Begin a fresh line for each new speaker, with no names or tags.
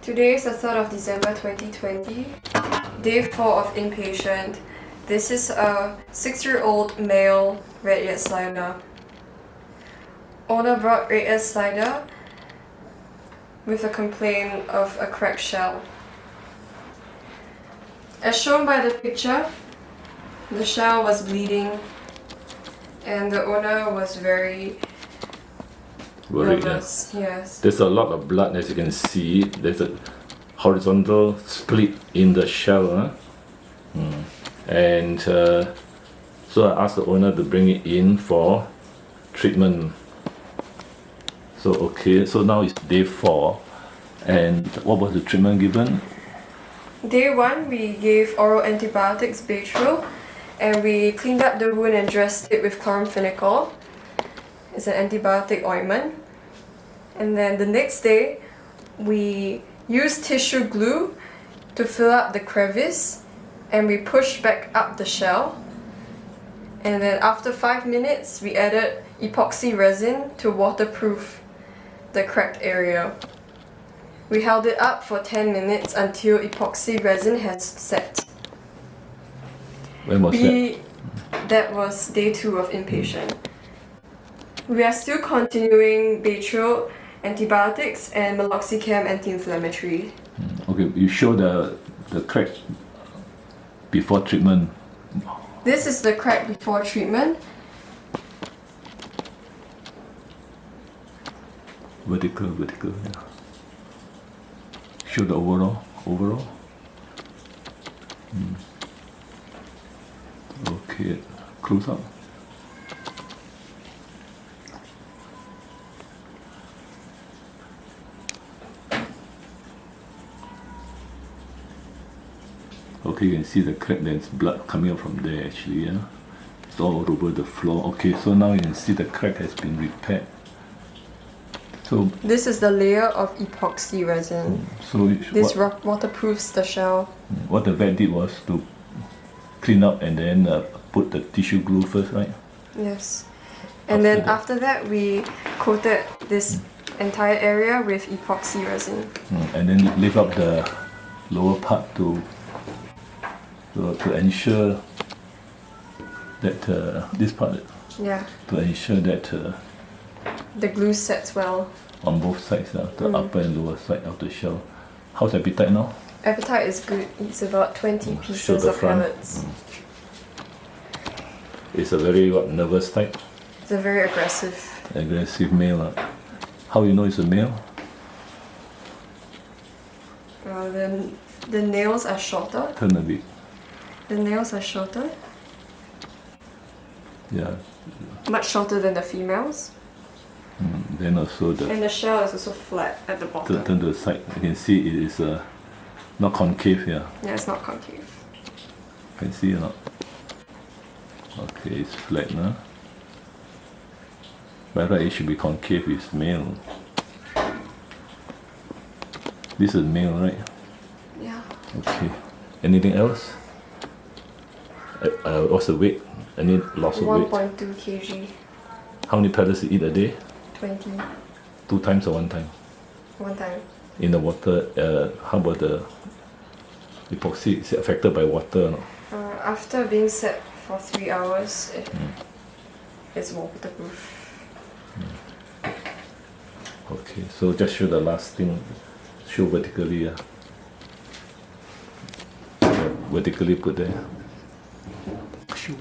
Today is the 3rd of December 2020, day 4 of inpatient. This is a 6-year-old male red-eared slider. Owner brought red-eared slider with a complaint of a cracked shell. As shown by the picture, the shell was bleeding and the owner was very nervous.
Yeah.
Yes.
There's a lot of blood, as you can see. There's a horizontal split in the shell. And so I asked the owner to bring it in for treatment. So okay, so now it's day 4. And what was the treatment given?
Day 1, we gave oral antibiotics, Baytril, and we cleaned up the wound and dressed it with chloramphenicol. It's an antibiotic ointment. And then the next day, we used tissue glue to fill up the crevice and we pushed back up the shell. And then after 5 minutes, we added epoxy resin to waterproof the cracked area. We held it up for 10 minutes until epoxy resin has set.
When was that?
That was day 2 of inpatient. We are still continuing Baytril antibiotics and meloxicam anti-inflammatory.
Okay, you show the crack before treatment.
This is the crack before treatment.
Vertical, yeah. Show the overall. Okay, close up. Okay, you can see the crack. There's blood coming out from there actually. Yeah, it's all over the floor. Okay, so now you can see the crack has been repaired. So
this is the layer of epoxy resin.
So
this waterproofs the shell.
What the vet did was to clean up and then put the tissue glue first, right?
Yes. And after that, we coated this entire area with epoxy resin.
And then lift up the lower part to ensure that this part.
Yeah.
To ensure that
the glue sets well.
On both sides, the upper and lower side of the shell. How's appetite now?
Appetite is good. It's about 20 pieces of pellets.
It's a very nervous type?
It's a very aggressive.
Aggressive male. How you know it's a male?
The nails are shorter.
Turn a bit.
The nails are shorter.
Yeah.
Much shorter than the females.
Then also
and the shell is also flat at the bottom.
Turn to the side. You can see it is not concave here.
Yeah, it's not concave.
Can see or not? Okay, it's flat now. By right, it should be concave. It's male. This is male, right?
Yeah.
Okay. Anything else? What's the weight? Any loss of weight?
1.2 kg.
How many pellets you eat a day?
20.
2 times or 1 time?
1 time.
In the water, how about the epoxy? Is it affected by water or not?
After being set for 3 hours, it's waterproof.
Okay, so just show the last thing. Show vertically. Vertically put there. Show.